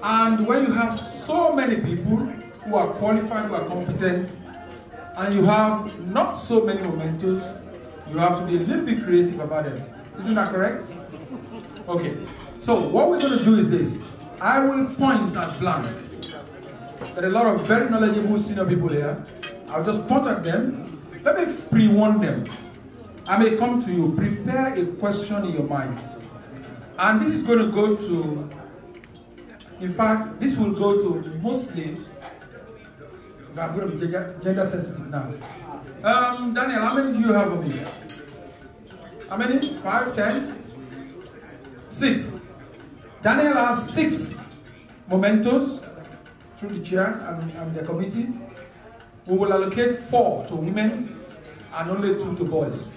And when you have so many people who are qualified, who are competent, and you have not so many mementos, you have to be a little bit creative about it. Isn't that correct? Okay. So what we're going to do is this. I will point at blank. There are a lot of very knowledgeable senior people here. I'll just point at them. Let me pre-warn them. I may come to you. Prepare a question in your mind. And this is going to go to, in fact, this will go to mostly, I'm going to be gender sensitive now. Daniel, how many do you have of me? How many? 5, 10? 6. Daniel has 6 mementos through the chair and the committee. We will allocate 4 to women and only 2 to boys.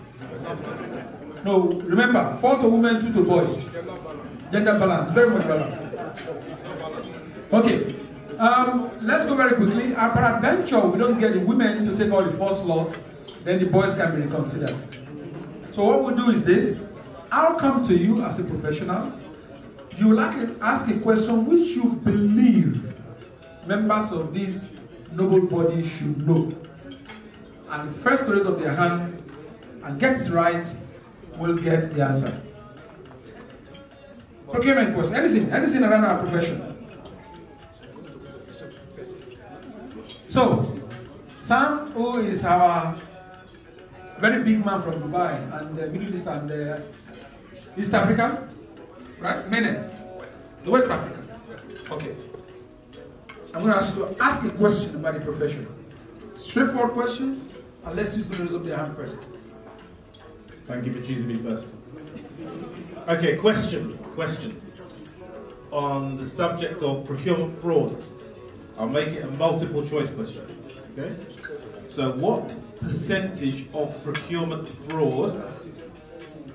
No, remember, 4 to women, 2 to boys. Gender balance, very much balanced. Okay, let's go very quickly. Peradventure, we don't get the women to take all the 4 slots, then the boys can be reconsidered. So what we'll do is this. I'll come to you as a professional. You will ask a question which you believe members of this noble body should know. And the first to raise up their hand and gets it right will get the answer. Procurement question, anything around our profession. So, Sam, who is our very big man from Dubai and the Middle East and East Africa, right? Mene, the West Africa. Okay. I'm going to ask you to ask a question about the profession. Straightforward question, unless you're going to raise up their hand first. Thank you for choosing me first. Okay, question. On the subject of procurement fraud. I'll make it a multiple choice question. Okay? So what percentage of procurement fraud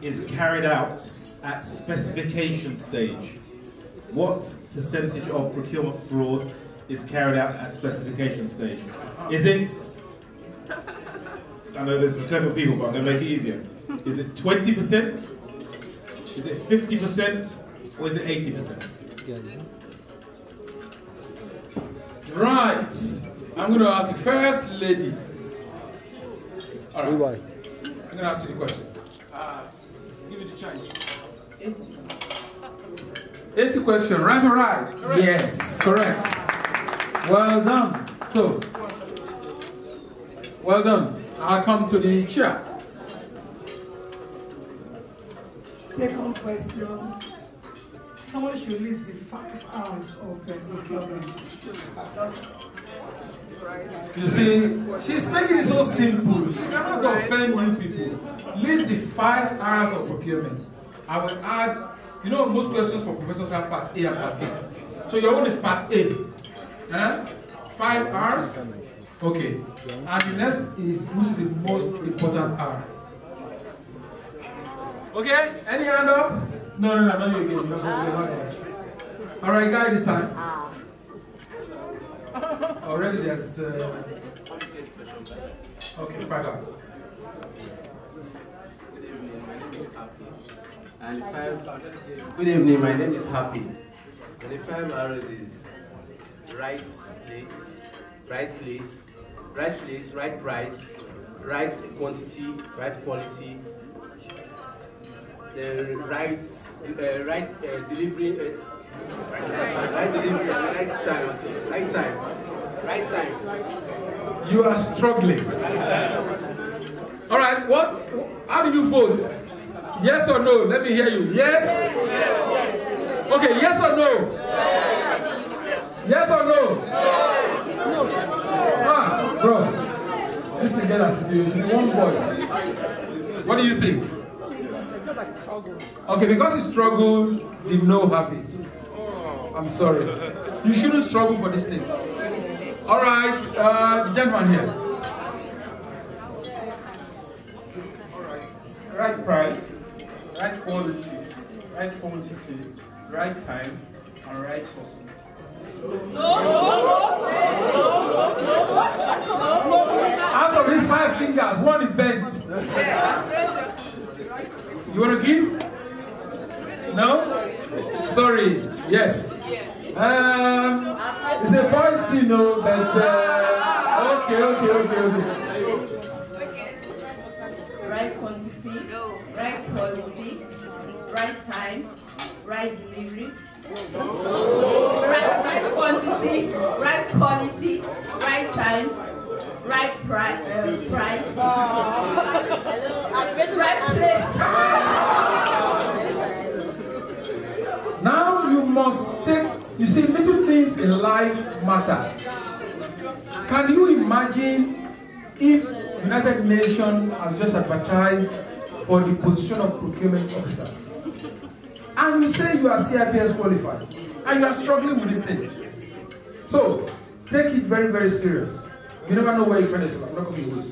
is carried out at specification stage? What percentage of procurement fraud is carried out at specification stage? Is it, I know there's some clever people, but I'm going to make it easier. Is it 20%? Is it 50%? Or is it 80%? Right. I'm going to ask the first lady. All right. I'm going to ask you the question. Give me the change. 80 question, right or right? Correct. Yes, correct. Well done. So, well done. I'll come to the chair. Second question. Someone should list the 5 hours of procurement. You see, she's making it so simple. She cannot offend you people. List the 5 hours of procurement. I will add, you know, most questions for professors have part A and part B. So your own is part A. 5 hours. Okay. And the next is, which is the most important hour. Okay? Any hand up? No, not you again. All right, guy, this time. Already there's... okay, 5 hours. And 5, good evening, my name is Happy. And the 5 hours is right place, right price, right quantity, right quality, right delivery, right time. You are struggling. All right, what? How do you vote? Yes or no? Let me hear you. Yes? Yes. Okay, yes or no? Yes or no? Ah, bros. This thing get us confused. One voice. What do you think? Okay, because he struggled, the no habit. I'm sorry. You shouldn't struggle for this thing. All right, the gentleman here. All right. Right price, right quality, right quantity, right time, and right sourcing. Out of these 5 fingers, one is bent. You want to give? No? Sorry. Yes. It's a boys thing, no, but okay. Right quantity, right quality, right time, right delivery. Right quantity, right quality, right time, right price, right place. Now you must take, you see, little things in life matter. Can you imagine if United Nations has just advertised for the position of procurement officer, and you say you are CIPS qualified, and you are struggling with this thing? So, take it very, very serious. You never know where you're going to start. I'm not going to wait.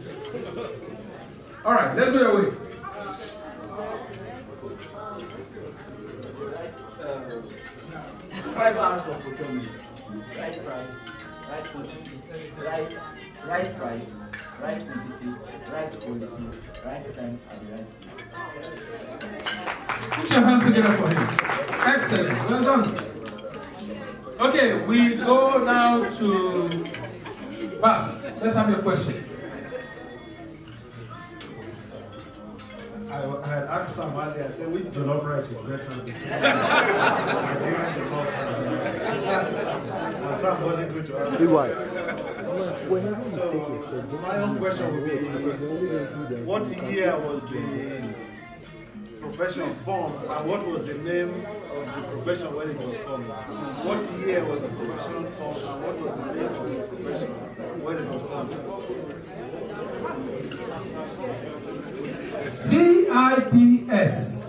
All right, let's go your way. 5 hours of procurement. Right price, right quantity, right price, right quantity, right quality, right time, and the right place. Put your hands together for him. Excellent. Well done. Okay, we go now to Babs. Let's have your question. I had asked somebody, I said, which jollof rice is better? And Sam wasn't going to answer. So, my own question would be, what year was the profession formed, and what was the name of the profession when it was formed? What year was the profession formed, and what was the name of the profession when it was formed? CIPS.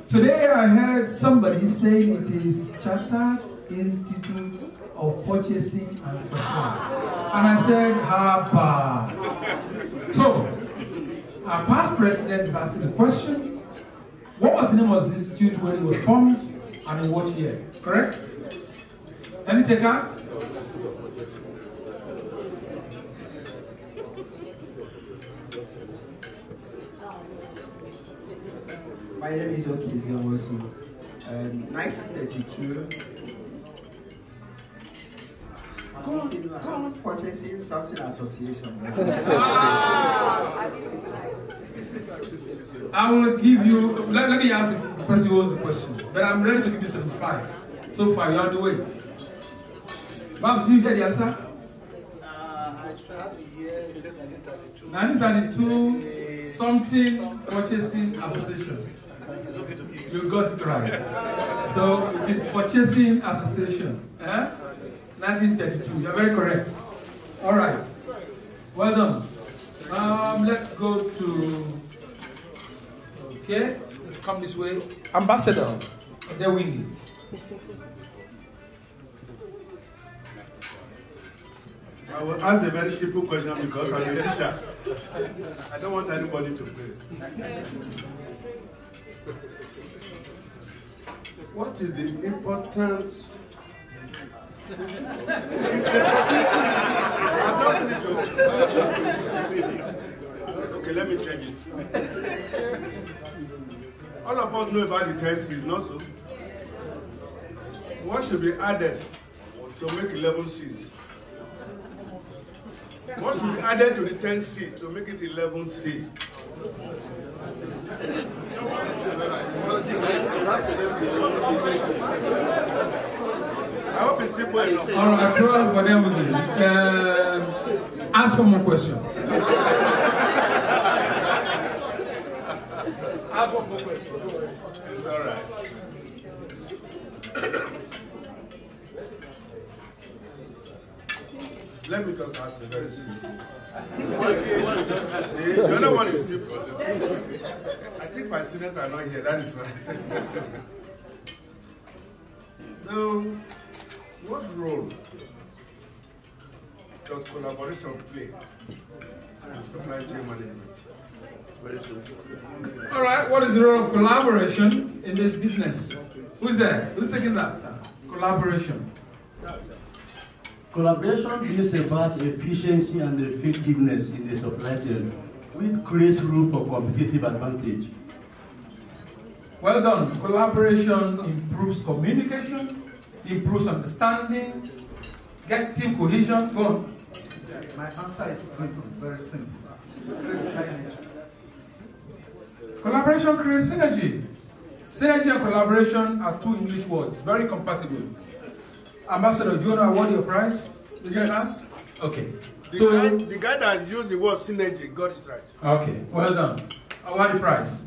Today I heard somebody say it is Chartered Institute of Purchasing and Supply. And I said, Haba. So, our past president is asking the question, what was the name of the institute when it was formed and in what year? Correct? Any taker? My name is Okizia Wosu. 1932, Common Purchasing Something Association. I will give you, let me ask the person who owns the question, but I'm ready to give you 75. So far, you're on the way. Babs, do you get the answer? I tried the year 1932, something Purchasing Association. You got it right. So it is Purchasing Association. 1932. You're very correct. All right. Well done. Let's go to. Okay. Let's come this way. Ambassador. There we go. I will ask a very simple question because I'm a teacher. I don't want anybody to pay. What is the importance? I'm not finished. Okay, let me change it. All of us know about the 10 C's, not so? What should be added to make 11 C's? What should be added to the 10 C to make it 11 C? I hope it's simple enough. All right, I throw for them with you. Ask for more questions. Ask for more questions. It's all right. Let me just ask a very simple. The other one is simple. I think my students are not here. That is why. Now, what role does collaboration play in supply chain management? Very simple. All right, what is the role of collaboration in this business? Who's there? Who's taking that, sir? Collaboration. Collaboration is about efficiency and effectiveness in the supply chain, which creates room for competitive advantage. Well done. Collaboration improves communication, improves understanding, gets team cohesion. Go on. My answer is going to be very simple. Synergy. Collaboration creates synergy. Synergy and collaboration are two English words, very compatible. Ambassador, do you want to award your prize? Yes. Okay. The guy that used the word synergy got it right. Okay, well done. Award the prize.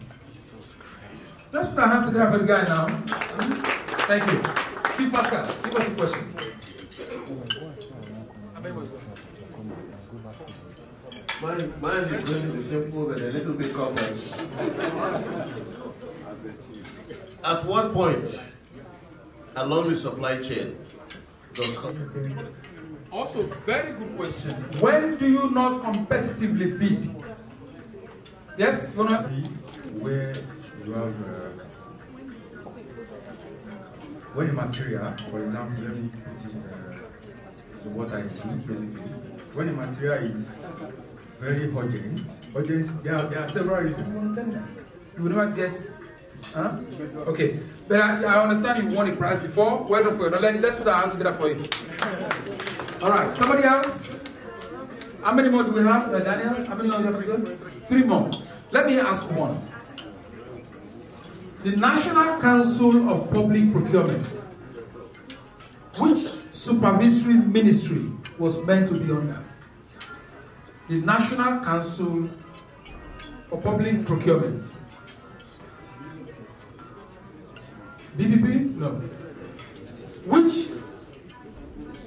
Let's put our hands together for the guy now. Thank you. Chief Pascal, give us a question. Mine is going to be simple but a little bit complex. At what point along the supply chain does Also, very good question. When do you not competitively bid? Yes, you want to? Where you have when the material, for example, let me put it what I do basically. When the material is very urgent, there are several reasons. You will never get. Huh? Okay, but I understand you won a prize before. Well done for you. Now let's put our hands together for you. All right, somebody else? How many more do we have, Daniel? How many more do we have to do? 3 more. Let me ask one. The National Council of Public Procurement, which supervisory ministry was meant to be under? The National Council for Public Procurement. BPP? No.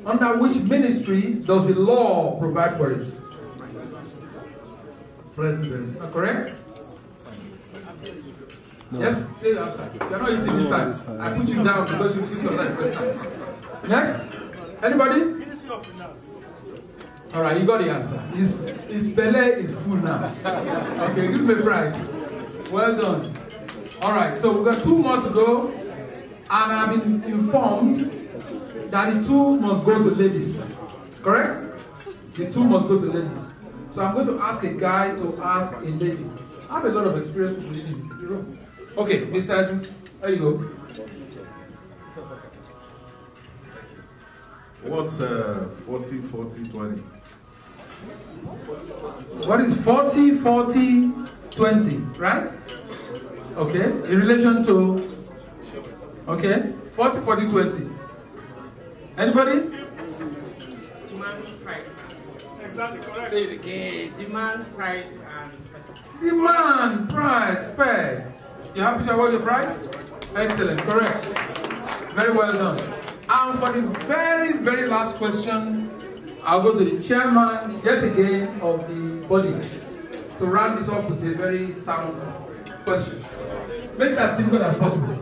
Under which ministry does the law provide for it? Presidency. Correct? No. Yes? Say the answer. You're not using this time. I put you down because you feel so like first time. Next? Anybody? Alright, you got the answer. His belly is full now. Okay, give him a prize. Well done. Alright, so we've got 2 more to go. And I've been informed that the 2 must go to ladies. Correct? The 2 must go to ladies. So I'm going to ask a guy to ask a lady. I have a lot of experience with ladies in the room. Okay, Mr. Adu, there you go. What's 40, 40, 20? What is 40, 40, 20, right? Okay, in relation to, okay, 40, 40, 20. Anybody? Demand, price. Exactly correct. Say it again. Demand, price, and spec. Demand, price, spec. You happy to award your prize? Excellent, correct. Very well done. And for the very, very last question, I'll go to the chairman, yet again, of the body to round this up with a very sound question. Make it as difficult as possible.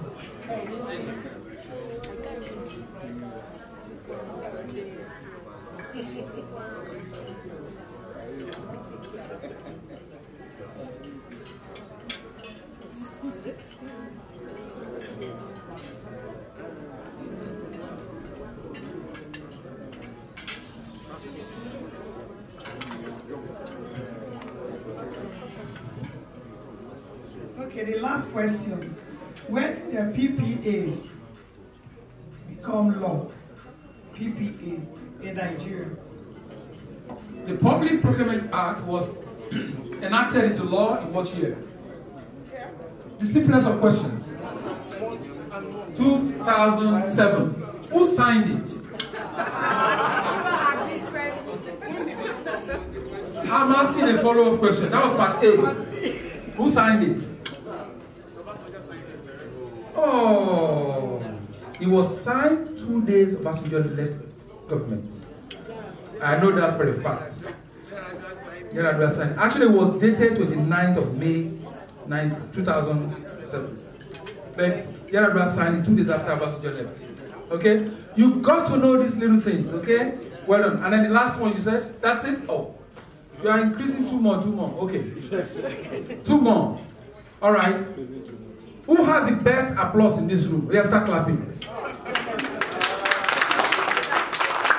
Okay, the last question. When the PPA become law, PPA in Nigeria? The Public Procurement Act was enacted into law in what year? The simplest of questions. 2007. Who signed it? I'm asking a follow-up question. That was part A. Who signed it? Oh, it was signed 2 days Obasanjo left government. I know that for a fact. Actually, it was dated 29th of May 2007. But Yaradua signed it 2 days after Obasanjo left. Okay? You got to know these little things, okay? Well done. And then the last one you said, that's it? Oh. You are increasing 2 more, 2 more. Okay. 2 more. All right. Who has the best applause in this room? Let's start clapping.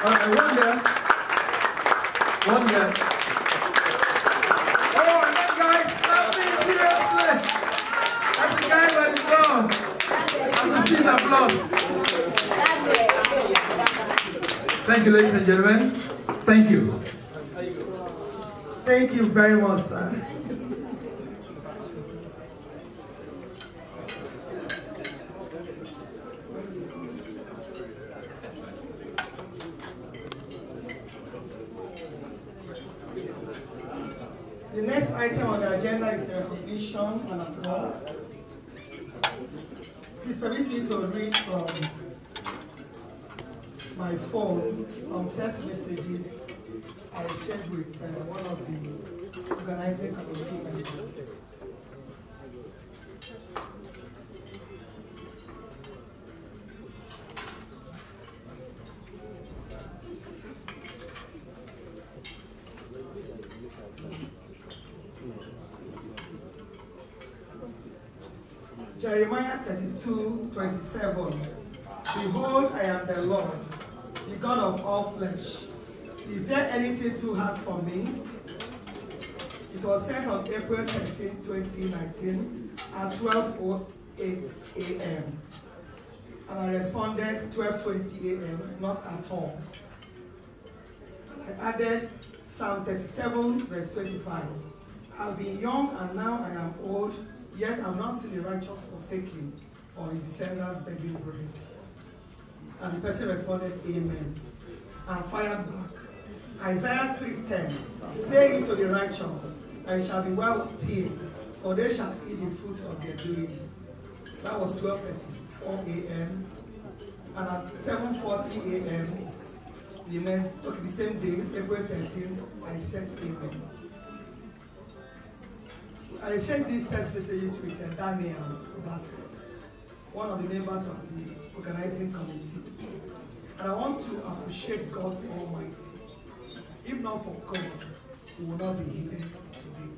All right, one there. One there. Oh, and that guy's clapping seriously. That's the guy by the ground. And this is applause. Thank you, ladies and gentlemen. Thank you. Thank you very much, sir. The next item on the agenda is recognition and applause. Please permit me to read from my phone some text messages I shared with one of the organizing committee members. Jeremiah 32:27. Behold, I am the Lord, the God of all flesh. Is there anything too hard for me? It was sent on April 13, 2019 at 12:08 a.m. And I responded 12:20 a.m., not at all. I added Psalm 37, verse 25. I've been young and now I am old, yet I've not seen the righteous forsaken or his descendants begging bread. And the person responded, Amen. And fired back. Isaiah 3:10. Say it to the righteous, and it shall be well with him, for they shall eat the fruit of their doings. That was 12:34 a.m. And at 7:40 a.m., the same day, April 13th, I said Amen. I shared these text messages with Daniel Bassett, one of the members of the organizing committee. And I want to appreciate God Almighty. If not for God, we will not be here today.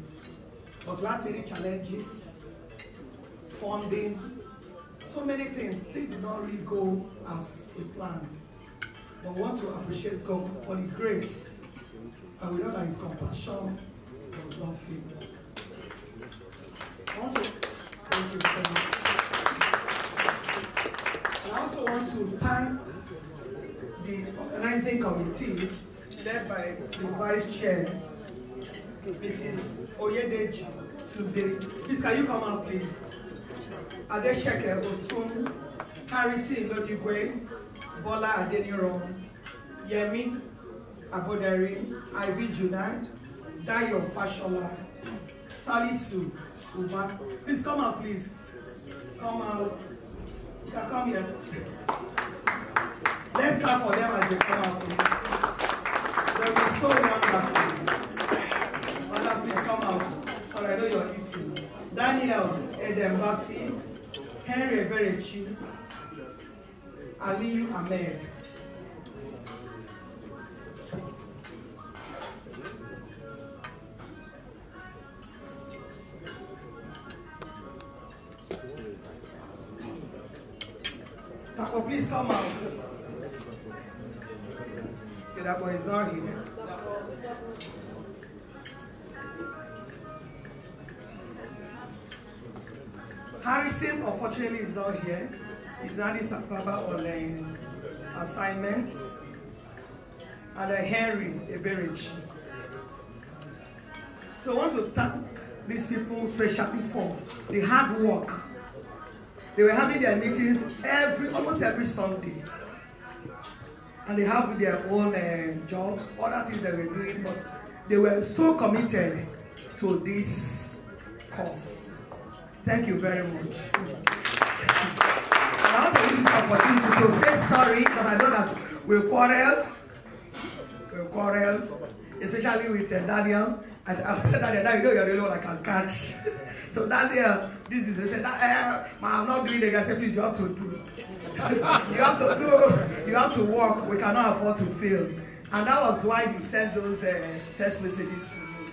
Because we had many challenges, funding, so many things. Things did not really go as we planned. But we want to appreciate God for the grace. And we know that his compassion does not fail. I want to thank you very much. I also want to thank the organizing committee led by the vice chair, Mrs. Oyedeji, today. Please, can you come out, please? Adesheke Otun, Harrison Lodigwe, Bola Adeniro, Yemi Aboderi, Ivy Junad, Dayo Fashola, Salisu Uba. Please come out, please. Come out. You can come here. Let's clap for them as they come out, please. They'll be so wonderful. Mother, please come out. Sorry, I know you're eating. Daniel Edembasi, Henry Verechi, Ali Ahmed. Taco, please come out. Okay, that boy is not here. Harrison, unfortunately, is not here. He's not in Sakaba on assignment. And Henry Eberechi. So I want to thank these people especially for the hard work. They were having their meetings almost every Sunday. And they have their own jobs, other things they were doing, but they were so committed to this cause. Thank you very much. And I want to use this opportunity to say sorry, because I know that we quarreled, especially with Daniel. And after that, you know you're the only one I can catch. So Daniel, this is, they said, I'm not doing it. I said, please, you have to do. You have to work. We cannot afford to fail. And that was why he sent those text messages to me.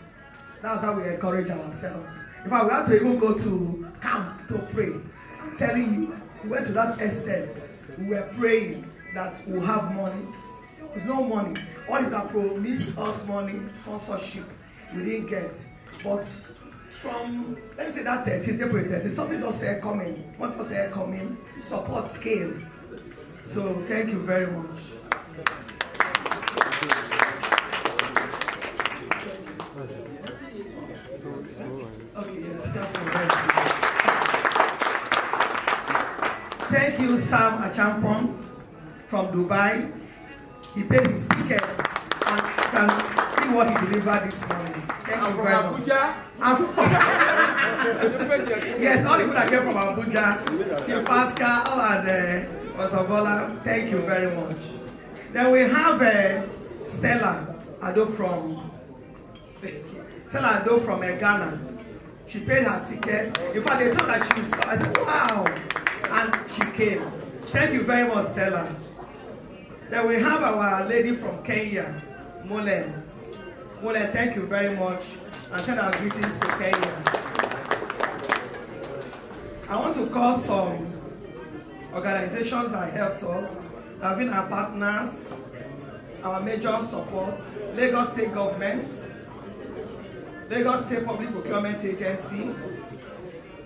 That's how we encourage ourselves. In fact, we had to even go to camp to pray. I'm telling you, we went to that extent. We were praying that we'll have money. There's no money. All you can promise us money, sponsorship, we didn't get. But from, let me say that 13th, April 13th, something just said coming. What just said coming, support came. So thank you very much. thank you, Sam Achampon from Dubai. He paid his ticket and you can see what he delivered this morning. Thank you very much. Yes, all the people that came from Abuja, Chief Pascal and Osabola, thank you very much. Then we have Stella Ado from Ghana. She paid her ticket. In fact, they told her she would stop. I said, wow. And she came. Thank you very much, Stella. Then we have our lady from Kenya, Molen. Molen, thank you very much. And send our greetings to Kenya. I want to call some organizations that helped us, that have been our partners, our major support: Lagos State Government, Lagos State Public Procurement Agency,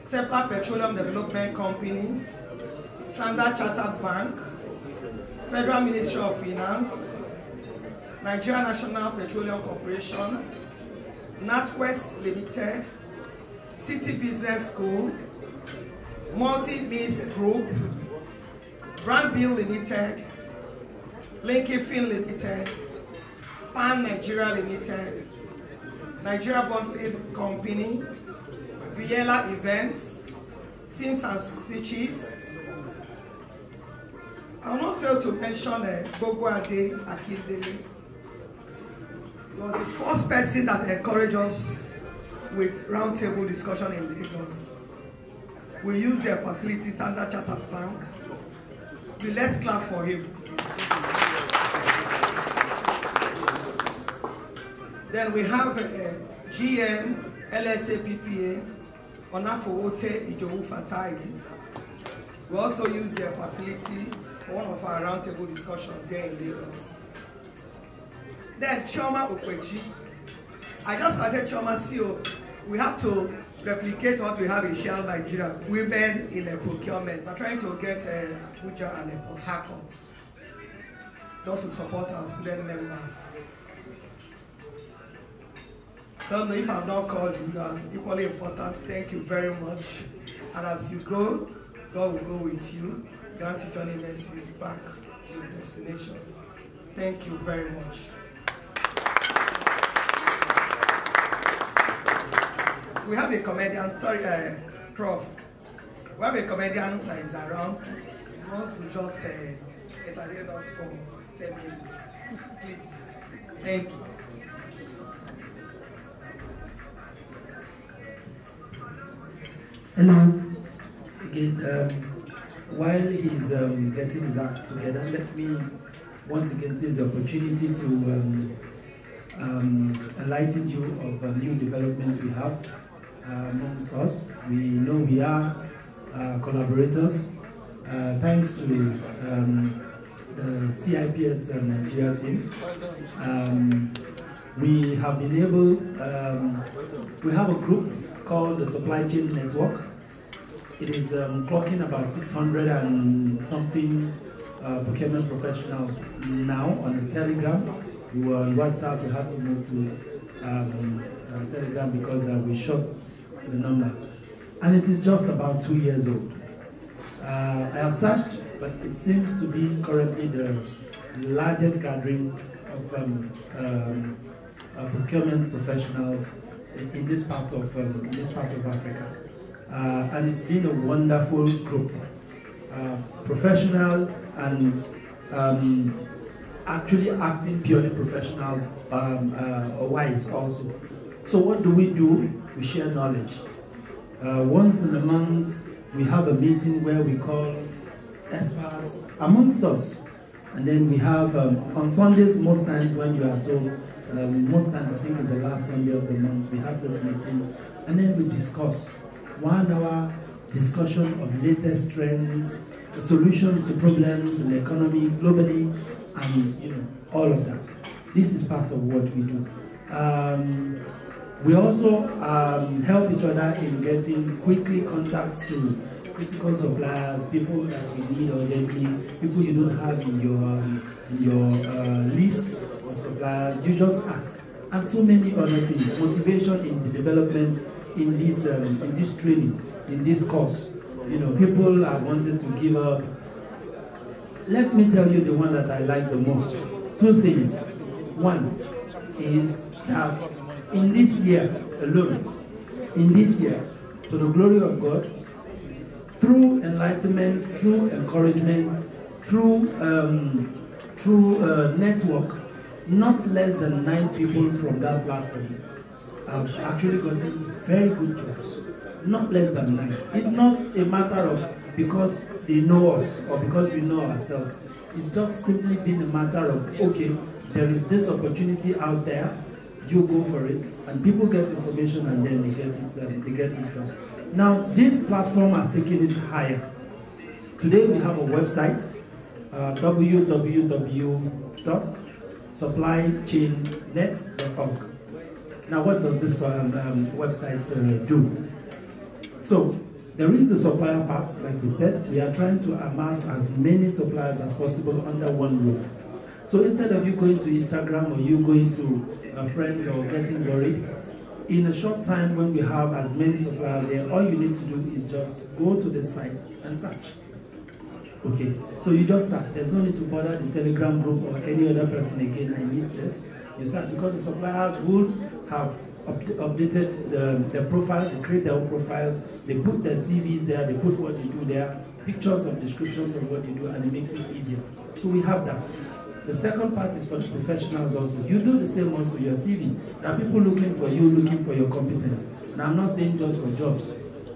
Seplat Petroleum Development Company, Standard Chartered Bank, Federal Ministry of Finance, Nigeria National Petroleum Corporation, NatWest Limited, City Business School, Multi-Miss Group, Brandbill Limited, Linky Fin Limited, Pan Nigeria Limited, Nigeria Bond Company, Viela Events, Sims and Stitches. I will not fail to mention Bogwade Akindele. He was the first person that encouraged us with roundtable discussion in Lagos. We use their facilities under Chartered Bank. Let's clap for him. Then we have GM, LSA PPA, Onafowote Ijowu Fatai. We also use their facility for one of our roundtable discussions here in Lagos. Then Choma Okwechi. I just want to say Choma CEO, we have to replicate what we have in Shell Nigeria, women in a procurement. We're trying to get Abuja and Port Harcourt just to support our student members. Don't know if I've not called you, you are equally important. Thank you very much. And as you go, God will go with you. Grant you journey mercies back to your destination. Thank you very much. We have a comedian, sorry, Prof. We have a comedian that is around. He wants to just entertain us for 10 minutes. Please. Thank you. Hello. Again, while he's getting his acts together, let me once again seize the opportunity to enlighten you of a new development we have amongst us. We know we are collaborators. Thanks to the CIPS Nigeria team, we have been able, we have a group called the Supply Chain Network. It is clocking about 600 and something procurement professionals now on the Telegram. We were on WhatsApp, we had to move to Telegram because we shot the number. And it is just about 2 years old. I have searched, but it seems to be currently the largest gathering of procurement professionals in this part of Africa. And it's been a wonderful group, professional and actually acting purely professionals wise also. So what do? We share knowledge. Once in a month, we have a meeting where we call experts amongst us. And then we have, on Sundays, most times when you are told, most times I think it's the last Sunday of the month, we have this meeting. And then we discuss 1 hour discussion of latest trends, solutions to problems in the economy globally, and all of that. This is part of what we do. We also help each other in getting quickly contacts to critical suppliers, people that we need urgently, people you don't have in your list of suppliers. You just ask, and so many other things. Motivation in the development in this training, in this course. You know, people are wanting to give up. Let me tell you the one that I like the most. Two things. One is that in this year alone, in this year, to the glory of God, through enlightenment, through encouragement, through network, not less than 9 people from that platform have actually gotten very good jobs. Not less than 9. It's not a matter of because they know us or because we know ourselves. It's just simply been a matter of, okay, there is this opportunity out there, you go for it, and people get information and then they get it done. Now, this platform has taken it higher. Today we have a website, www.supplychainnet.org. Now, what does this website do? So, there is a supplier part, like we said. We are trying to amass as many suppliers as possible under one roof. So instead of you going to Instagram or you going to friends or getting worried, in a short time when we have as many suppliers there, all you need to do is just go to the site and search. Okay, so you just search. There's no need to bother the Telegram group or any other person again. I need this. You search because the suppliers will have updated their profiles, they create their own profiles, they put their CVs there, they put what they do there, pictures of descriptions of what they do, and it makes it easier. So we have that. The second part is for the professionals also. You do the same also, your CV. There are people looking for you, looking for your competence. Now I'm not saying just for jobs,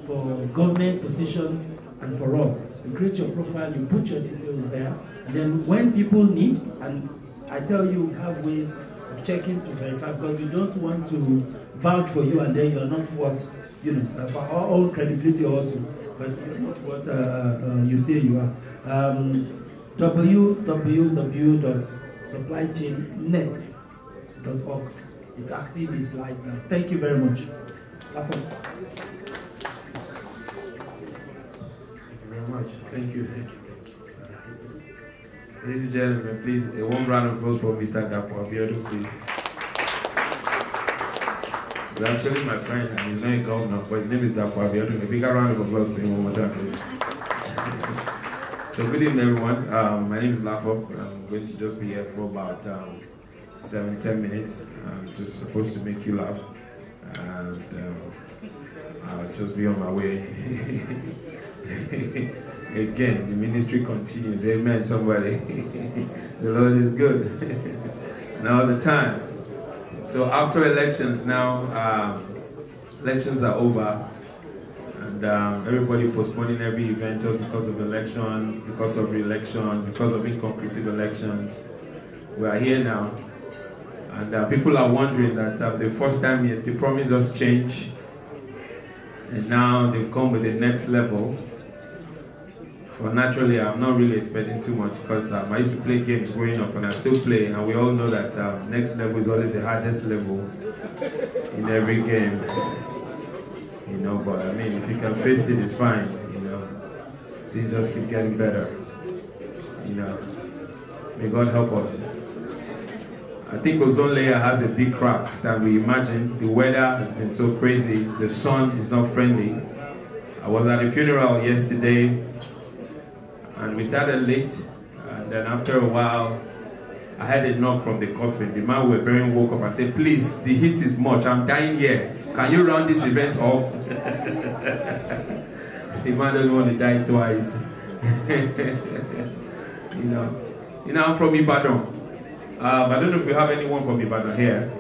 for government positions and for all. You create your profile, you put your details there, and then when people need, and I tell you, we have ways of checking to verify, because we don't want to vouch for you and then you're not what, you know, for our own credibility also, but you're not what you say you are. www.supplychainnet.org. It's active, it's live now. Thank you very much. Thank you very much. Thank you. Ladies and gentlemen, please, a warm round of applause for Mr. Dapo Abiodun, please. He's actually my friend, and he's not a governor, but his name is Dapo Abiodun. A bigger round of applause for him one more time, please. So good evening, everyone. My name is Lafo. I'm going to just be here for about 7-10 minutes. I'm just supposed to make you laugh, and I'll just be on my way. Again, the ministry continues. Amen, somebody. The Lord is good. And all the time. So after elections now, elections are over. And everybody postponing every event just because of election, because of re-election, because of inconclusive elections. We are here now. And people are wondering that the first time they promised us change. And now they've come with the next level. But naturally, I'm not really expecting too much because I used to play games growing up and I still play. And we all know that next level is always the hardest level in every game. You know, but I mean, if you can face it, it's fine. You know, things just keep getting better. You know, may God help us. I think ozone layer has a big crack than we imagined. The weather has been so crazy. The sun is not friendly. I was at a funeral yesterday. And we started late, and then after a while, I had a knock from the coffin. The man we were burying woke up and said, "Please, the heat is much. I'm dying here. Can you round this event off?" The man doesn't want to die twice. You know, I'm from Ibadan. I don't know if we have anyone from Ibadan here.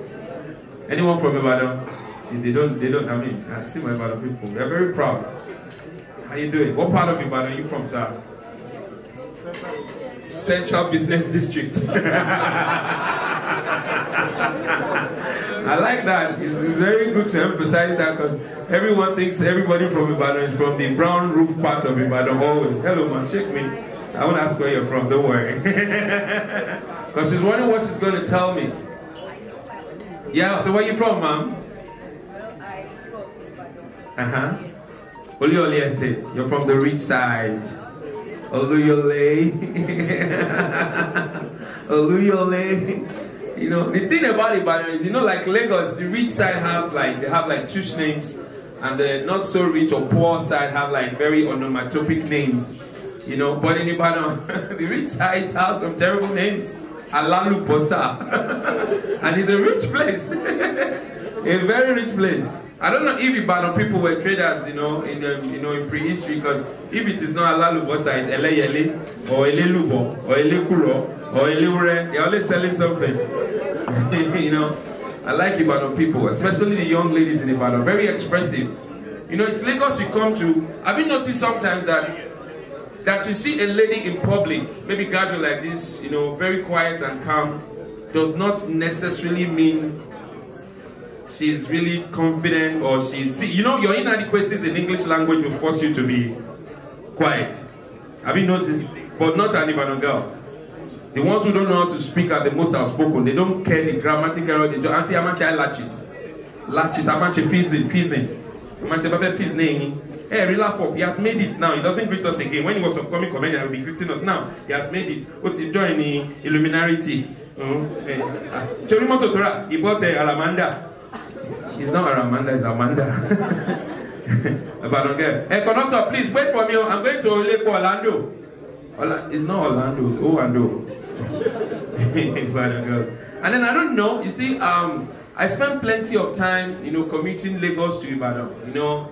Anyone from Ibadan? See, they don't. I mean, I see my Ibadan people. They're very proud. How you doing? What part of Ibadan are you from, sir? Central Business District. I like that. It's very good to emphasize that because everyone thinks everybody from Ibadan is from the brown roof part of Ibadan always. Hello, man, shake me. I won't ask where you're from, don't worry. Because she's wondering what she's going to tell me. Yeah, so where are you from, ma'am? Oluyole Estate. You're from the rich side. Oluyole. Oluyole. You know, the thing about Ibadan is, you know, like Lagos, the rich side have like 2 names, and the not so rich or poor side have like very onomatopic names, you know. But in Ibadan, the rich side has some terrible names. Alalu Posa, and it's a rich place, a very rich place. I don't know if Ibadan people were traders, you know, in prehistory, because if it is not Alalu Posa, it's Eleyele or Elelubo or Elekuro or Elewure. They're always selling something, you know. I like Ibadan people, especially the young ladies in Ibadan, very expressive. You know, it's Lagos you come to. Have you noticed sometimes that you see a lady in public, maybe gathering like this, you know, very quiet and calm, does not necessarily mean she's really confident or she's, you know, your inadequacies in English language will force you to be quiet. Have you noticed? But not an Ibadan girl. The ones who don't know how to speak are the most outspoken. They don't care the grammatical error. They just anti amache latches. Latches, amache fizzing. Amache babe fizz name. Hey, relax up. He has made it now. He doesn't greet us again. When he was upcoming comedian, he will be greeting us now. He has made it. What he join the Illuminati. Chorimo Totora. He bought Alamanda. It's not Aramanda, it's Amanda. Hey, conductor, please wait for me. I'm going to Lake Orlando. It's not Orlando, it's Orlando. And then I don't know, you see, I spent plenty of time, you know, commuting Lagos to Ibadan. You know,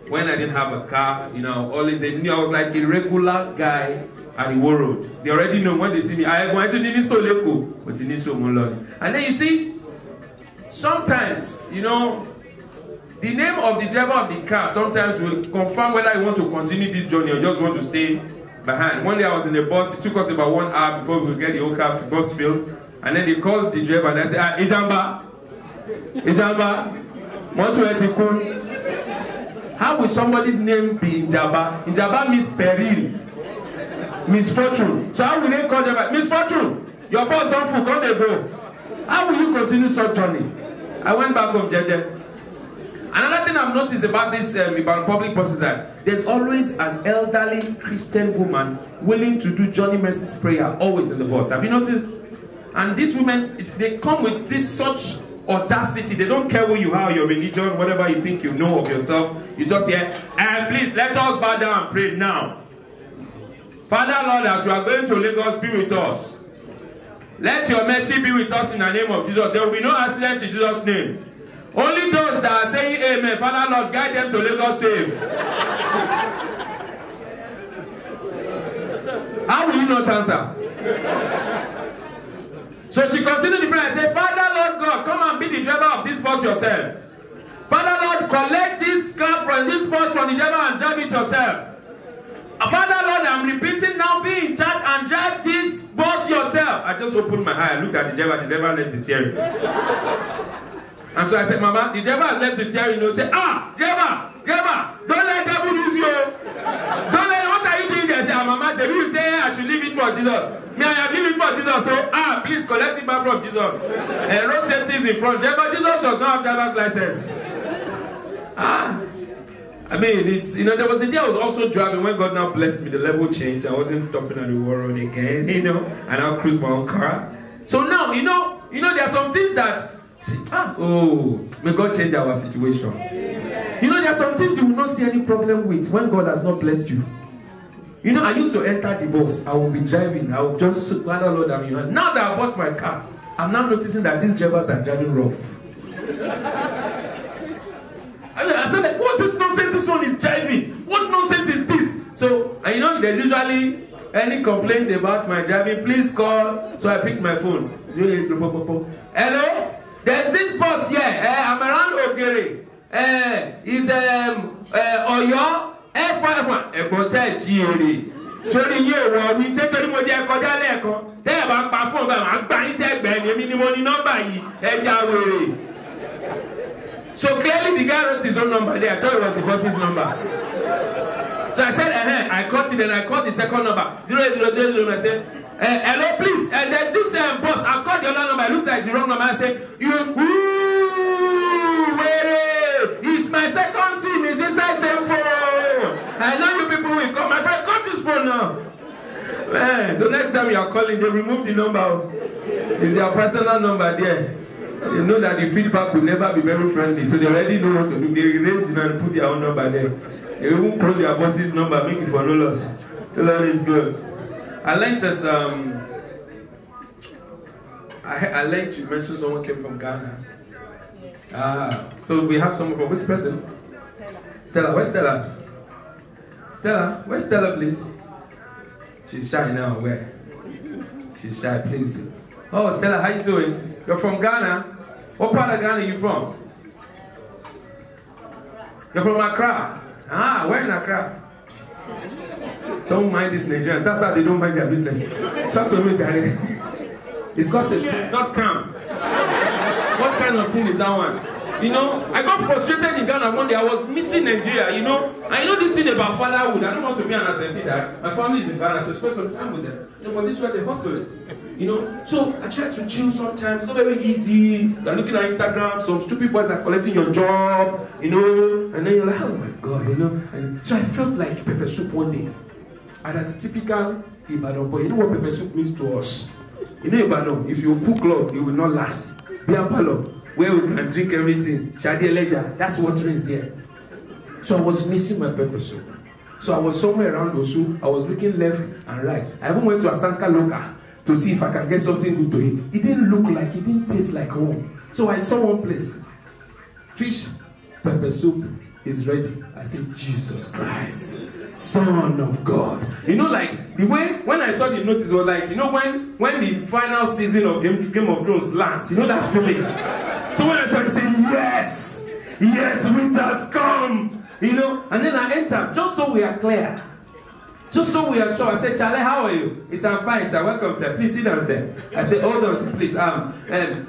when I didn't have a car, you know, always I was like a regular guy at the road. They already know when they see me, I want to need so Leko, but in so Molon. And then you see, sometimes, you know, the name of the driver of the car sometimes will confirm whether you want to continue this journey or just want to stay behind. One day I was in the bus, it took us about 1 hour before we could get the whole car bus filled. And then they called the driver and they said, Ijamba, 120 kun. How will somebody's name be Injaba? Injaba means peril, misfortune. So how will they call them? Misfortune, your bus don't full, come they go. How will you continue such journey? I went back home, Jeje. Another thing I've noticed about this about public bus is that there's always an elderly Christian woman willing to do Johnny Mercy's prayer always in the bus. Have you noticed? And these women, they come with this such audacity. They don't care who you are, your religion, whatever you think you know of yourself. You just hear, please let us bow down and pray now. Father Lord, as you are going to Lagos, be with us. Let your mercy be with us in the name of Jesus. There will be no accident in Jesus' name. Only those that are saying amen, Father Lord, guide them to Lagos safe. How will you not answer? So she continued the prayer and said, Father Lord God, come and be the driver of this bus yourself. Father Lord, collect this car from this bus from the driver and drive it yourself. Father Lord, I'm repeating now, be in charge and drive this bus yourself. I just opened my eye, I looked at the driver left the steering. And so I said, Mama, the driver has left the steering, you know, say, driver, don't let devil lose you. Don't let, what are you doing there? I said, Mama, should you say I should leave it for Jesus? Me, I am leaving it for Jesus, so, please collect it back from Jesus. And road safety is in front. Driver, Jesus does not have driver's license. I mean, it's, you know, there was a day I was also driving when God now blessed me, the level changed. I wasn't stopping at the war road again, you know, and I'll cruise my own car. So now, you know, there are some things that, may God change our situation. You know, there are some things you will not see any problem with when God has not blessed you. You know, I used to enter the bus, I will be driving, I will just, Father Lord, I'm in your hand. Now that I bought my car, I'm now noticing that these drivers are driving rough. I said, like, what's this nonsense? This one is driving. What nonsense is this? So, and you know, there's usually any complaint about my driving, please call. So I picked my phone. Hello? There's this bus here. I'm around Ogere. Is Oyo F51. Ẹ̀gbọ́n sẹ́ sí èrè. Sórí yé wọ̀ mi ṣé torí mo jẹ́ kọjá lẹ́ẹ̀kan. Tẹ́ ẹ̀ bá ń pa fóònù báyìí, màá gbà yín sẹ́gbẹ̀ẹ́ ni èmi ni mo ní nọ́mbà yìí. Ẹja wèrè. So clearly the guy wrote his own number there. I thought it was the boss's number. So I said, I called it and I called the second number. 08000. I said, hello, please. There's this boss. I called the other number. It looks like it's the wrong number. I said, it's my second SIM. It's inside same phone. I know you people will come. My friend, cut this phone now. Man, so next time you are calling, they remove the number. It's your personal number there. You know that the feedback will never be very friendly, so they already know what to do. They erase and put their own number there. They won't call their boss's number, make it for no loss. The Lord is good. I like this. I like to mention someone came from Ghana. So we have someone from which person? Stella. Where's Stella? Stella, where's Stella, please? She's shy now. Where? She's shy, please. Oh, Stella, how you doing? You're from Ghana? What part of Ghana are you from? You're from Accra? Ah, where in Accra? Don't mind these Nigerians. That's how they don't mind their business. Talk to me, Charlie. It's gossip, not calm. What kind of thing is that one? You know, I got frustrated in Ghana one day. I was missing Nigeria, you know. I know this thing about fatherhood. I don't want to be an Argentina. My family is in Ghana, so I spend some time with them. You know, but this is where the hostel is. You know, so I try to chill sometimes. It's not very easy. You're looking at Instagram, some stupid boys are collecting your job, you know, and then you're like, oh my God, you know. And so I felt like pepper soup one day. And as a typical Ibadan boy, you know what pepper soup means to us? You know Ibadan, if you put club, it will not last. Beer parlor, where we can drink everything. Shadi Ledger, that's what is there. So I was missing my pepper soup. So I was somewhere around Osu. I was looking left and right. I even went to Asanka Loka to see if I can get something good to eat. It didn't look like, it didn't taste like home. So I saw one place. Fish pepper soup is ready. I said, Jesus Christ, Son of God. You know, like, the way, when I saw the notice, it was like, you know, when the final season of Game of Thrones lands, you know that feeling? So when I saw it, I said, yes, yes, winter's come. You know, and then I entered, just so we are clear. Just so we are sure. I said, Charlie, how are you? He said, I'm fine, sir. Welcome, sir. Please sit down, sir. I said, hold on, sir, please.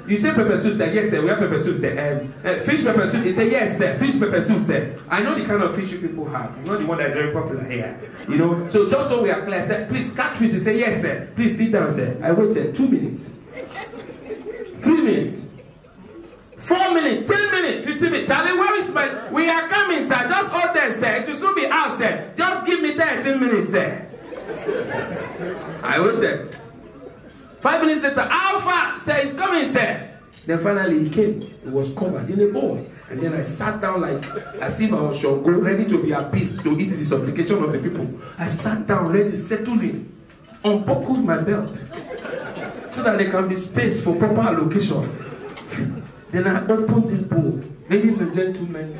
You say pepper soup, sir? Yes, sir. We have pepper soup, sir. Fish pepper soup? He said, yes, sir. Fish pepper soup, sir. I know the kind of fish you people have. It's not the one that's very popular here. You know, so just so we are clear, sir, please, catfish. He said, yes, sir. Please sit down, sir. I waited 2 minutes. 3 minutes. 4 minutes, 10 minutes, 15 minutes. Charlie, where is my... We are coming, sir. Just hold there, sir. It will soon be out, sir. Just give me 13 minutes, sir. I waited. 5 minutes later, Alpha, sir, is coming, sir. Then finally he came. It was covered in a bowl. And then I sat down like as if I was Shogo, ready to be appeased to eat the supplication of the people. I sat down, ready, settled in, unbuckled my belt, so that there can be space for proper allocation. Then I opened this bowl. Ladies and gentlemen,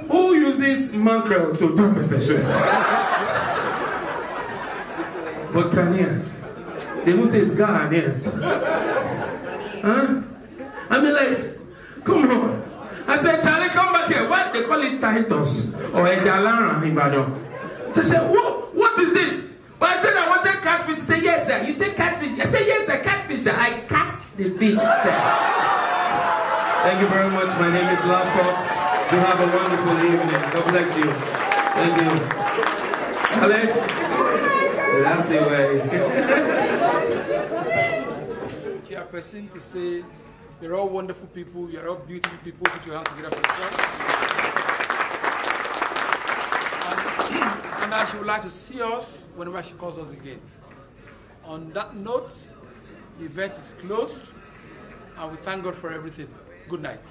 who uses mackerel to do pepper soup? But Ghanaians. They will say it's Ghanaians. Huh? I mean, like, come on. I said, Charlie, come back here. Why they call it Titus or Ejalara in Ibadan? So I said, what is this? But I said I wanted catfish. He said, yes, sir. You said catfish. I said, yes, sir, catfish, sir. I cut the fish, sir. Thank you very much. My name is Lafo. You have a wonderful evening. God bless you. Thank you. Charlie, that's the way. Chairperson to say, you're all wonderful people. You're all beautiful people. Put your hands together for yourself. And now she would like to see us whenever she calls us again. On that note, the event is closed, and we thank God for everything. Good night.